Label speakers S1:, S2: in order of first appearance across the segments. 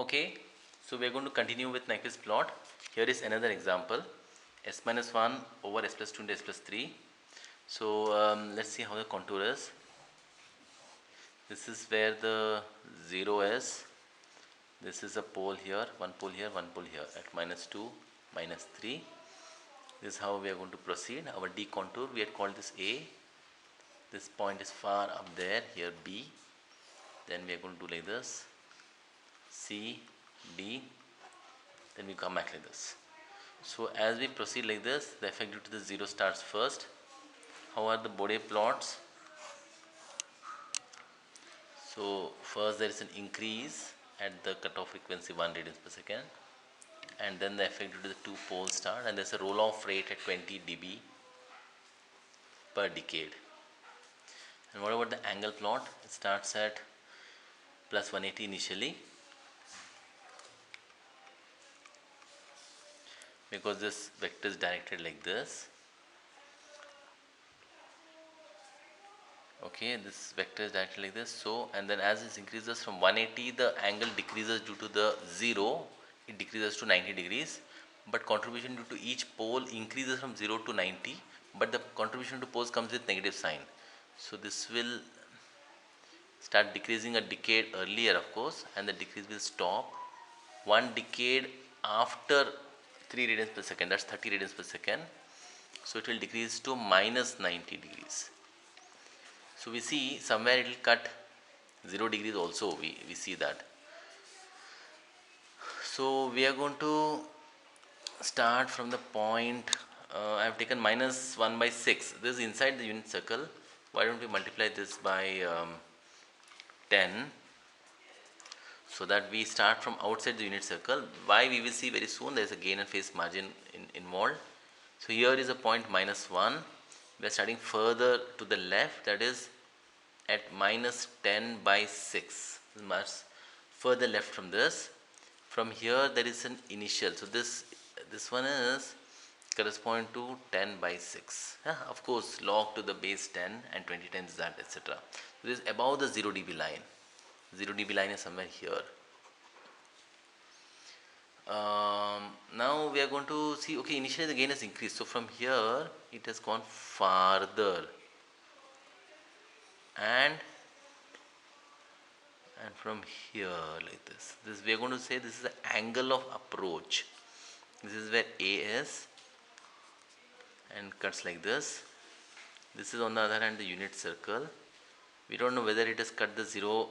S1: Okay, so we are going to continue with Nyquist plot. Here is another example, s minus 1 over s plus 2 into s plus 3. So let's see how the contour is. This is where the 0 is. This is a pole here, one pole here, one pole here at minus 2, minus 3. This is how we are going to proceed. Our D contour, we had called this A. This point is far up there, here B. Then we are going to do like this, C, D. Then we come back like this. So as we proceed like this, the effect due to the 0 starts first. How are the Bode plots? So first there is an increase at the cutoff frequency 1 radians per second, and then the effect due to the two poles start, and there's a roll off rate at 20 dB per decade. And what about the angle plot? It starts at plus 180 initially, because this vector is directed like this. Okay, this vector is directed like this. So, and then as this increases from 180, the angle decreases due to the 0, it decreases to 90 degrees, but contribution due to each pole increases from 0 to 90, but the contribution to poles comes with negative sign. So this will start decreasing a decade earlier, of course, and the decrease will stop one decade after 3 radians per second, that's 30 radians per second. So it will decrease to minus 90 degrees. So we see somewhere it will cut 0 degrees also, we see that. So we are going to start from the point, I have taken minus 1 by 6. This is inside the unit circle. Why don't we multiply this by 10, so that we start from outside the unit circle. Why, we will see very soon. There is a gain and phase margin involved. So here is a point minus 1. We are starting further to the left, that is at minus 10 by 6, much further left from this. From here there is an initial, so this one is correspond to 10 by 6, of course log to the base 10 and 20 times that, etc. So this is above the 0 dB line. 0 dB line is somewhere here. Now we are going to see, okay, initially the gain has increased, so from here it has gone farther, and from here like this we are going to say this is the angle of approach. This is where A is, and cuts like this. This is on the other hand the unit circle. We don't know whether it has cut the 0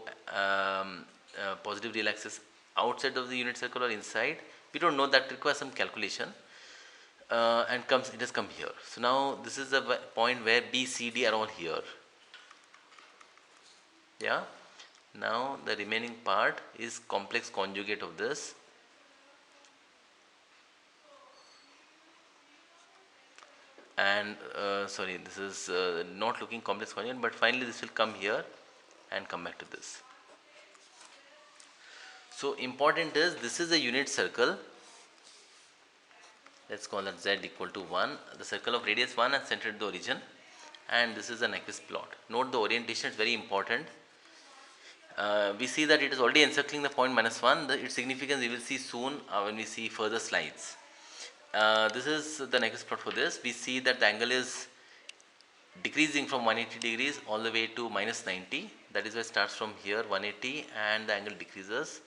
S1: positive real axis outside of the unit circle or inside. We don't know, that requires some calculation, and it has come here. So now this is the point where B, C, D are all here. Yeah. Now the remaining part is complex conjugate of this. And sorry, this is not looking complex conjugate, but finally this will come here and come back to this. So important is, this is a unit circle. Let's call that Z equal to 1. The circle of radius 1 and centered the origin, and this is a Nyquist plot. Note the orientation is very important. We see that it is already encircling the point minus 1. Its significance we will see soon when we see further slides. This is the Nyquist plot for this. We see that the angle is decreasing from 180 degrees all the way to minus 90. That is why it starts from here 180, and the angle decreases,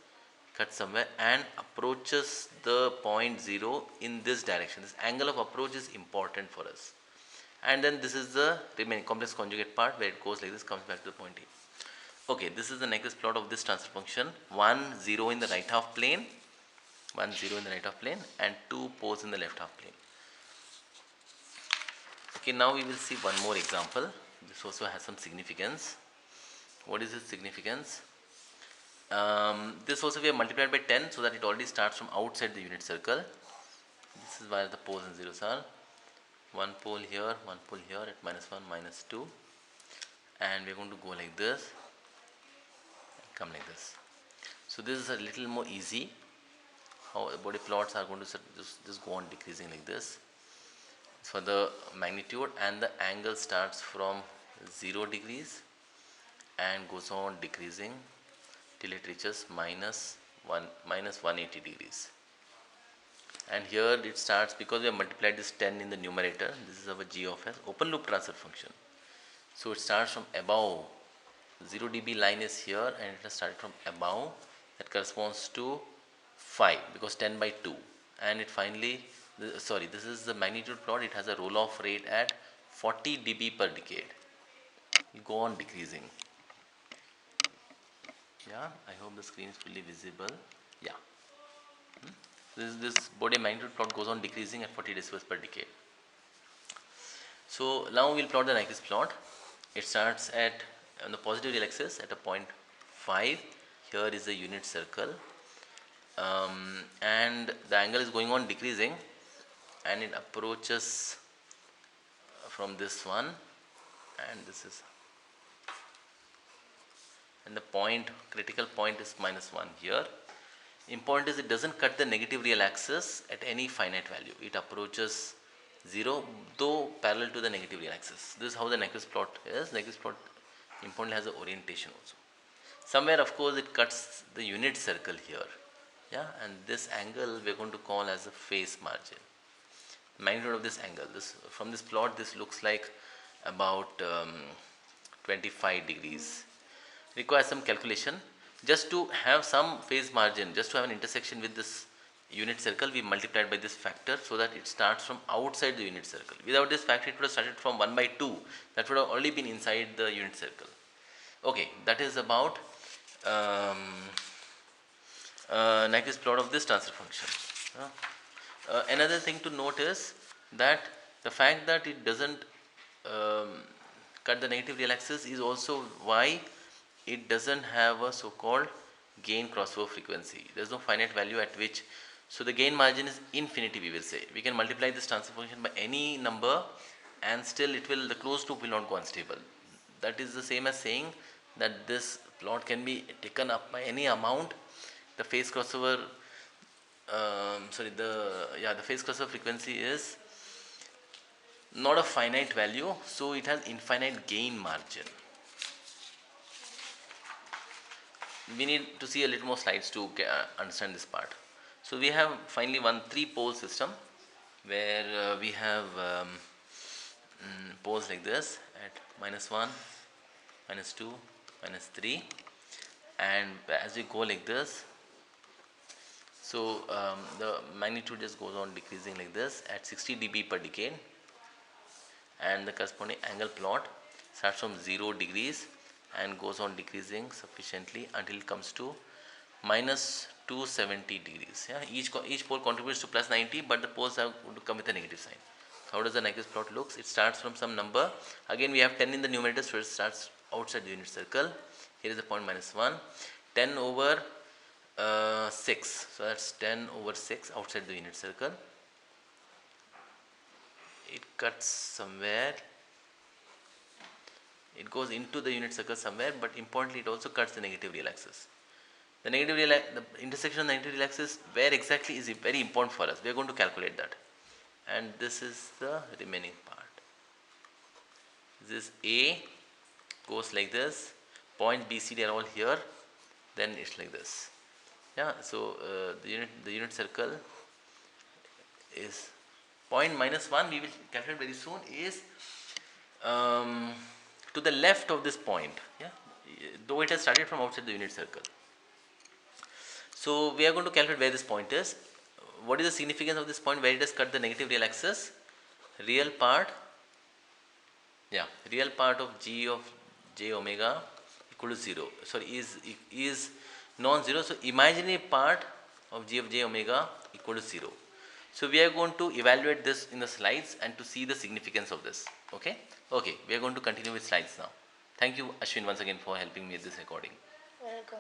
S1: cuts somewhere, and approaches the point 0 in this direction. This angle of approach is important for us. And then this is the remaining complex conjugate part, where it goes like this, comes back to the point A. Okay, this is the Nyquist plot of this transfer function. 1, 0 in the right half plane, 1, 0 in the right half plane, and 2 poles in the left half plane. Okay, now we will see one more example. This also has some significance. What is its significance? This also we have multiplied by 10, so that it already starts from outside the unit circle. This is where the poles and zeros are. One pole here at minus 1, minus 2, and we are going to go like this, come like this. So this is a little more easy. How Bode plots are going to just go on decreasing like this for the magnitude, and the angle starts from 0 degrees and goes on decreasing till it reaches minus minus 180 degrees. And here it starts, because we have multiplied this 10 in the numerator, this is our g of s, open loop transfer function. So it starts from above, 0 dB line is here and it has started from above, that corresponds to 5 because 10 by 2, and it finally, this is the magnitude plot, it has a roll off rate at 40 dB per decade. You go on decreasing. Yeah, I hope the screen is fully visible. Yeah. This body magnitude plot goes on decreasing at 40 decibels per decade. So now we will plot the Nyquist plot. It starts at on the positive real axis at a point 5. Here is the unit circle, and the angle is going on decreasing, and it approaches from this one, and this is, and the critical point is minus 1 here. Important is it doesn't cut the negative real axis at any finite value. It approaches 0 though parallel to the negative real axis. This is how the Nyquist plot is. Nyquist plot importantly has an orientation also. Somewhere of course it cuts the unit circle here. Yeah, and this angle we are going to call as a phase margin. Magnitude of this angle. From this plot this looks like about 25 degrees. Requires some calculation. Just to have some phase margin, just to have an intersection with this unit circle, we multiplied by this factor so that it starts from outside the unit circle. Without this factor, it would have started from 1 by 2. That would have already been inside the unit circle. Okay, that is about Nyquist plot of this transfer function. Another thing to note is that the fact that it doesn't cut the negative real axis is also why it doesn't have a so-called gain crossover frequency. There is no finite value at which, so the gain margin is infinity, we will say. We can multiply this transfer function by any number and still the closed loop will not go unstable. That is the same as saying that this plot can be taken up by any amount. The phase crossover, the phase crossover frequency is not a finite value, so it has infinite gain margin. We need to see a little more slides to understand this part. So we have finally one 3-pole system where we have poles like this at minus 1, minus 2, minus 3, and as we go like this, so the magnitude just goes on decreasing like this at 60 dB per decade, and the corresponding angle plot starts from 0 degrees and goes on decreasing sufficiently until it comes to minus 270 degrees. Yeah, each pole contributes to plus 90, but the poles have to come with a negative sign. So how does the Nyquist plot looks? It starts from some number. Again we have 10 in the numerator, so it starts outside the unit circle. Here is the point minus 1. 10 over 6. So that's 10 over 6 outside the unit circle. It cuts somewhere. It goes into the unit circle somewhere, but importantly it also cuts the negative real axis. The intersection of the negative real axis, where exactly, is very important for us. We are going to calculate that. And this is the remaining part. This A goes like this. Point B, C, they are all here. Then it's like this. Yeah. So the unit circle is point minus 1. We will calculate very soon. Is to the left of this point, yeah, though it has started from outside the unit circle. So we are going to calculate where this point is. What is the significance of this point where it has cut the negative real axis? Real part of g of j omega equal to 0. Sorry, is non-zero. So imaginary part of g of j omega equal to 0. So we are going to evaluate this in the slides and to see the significance of this. Okay, we are going to continue with slides now. Thank you, Ashwin, once again for helping me with this recording.
S2: Welcome.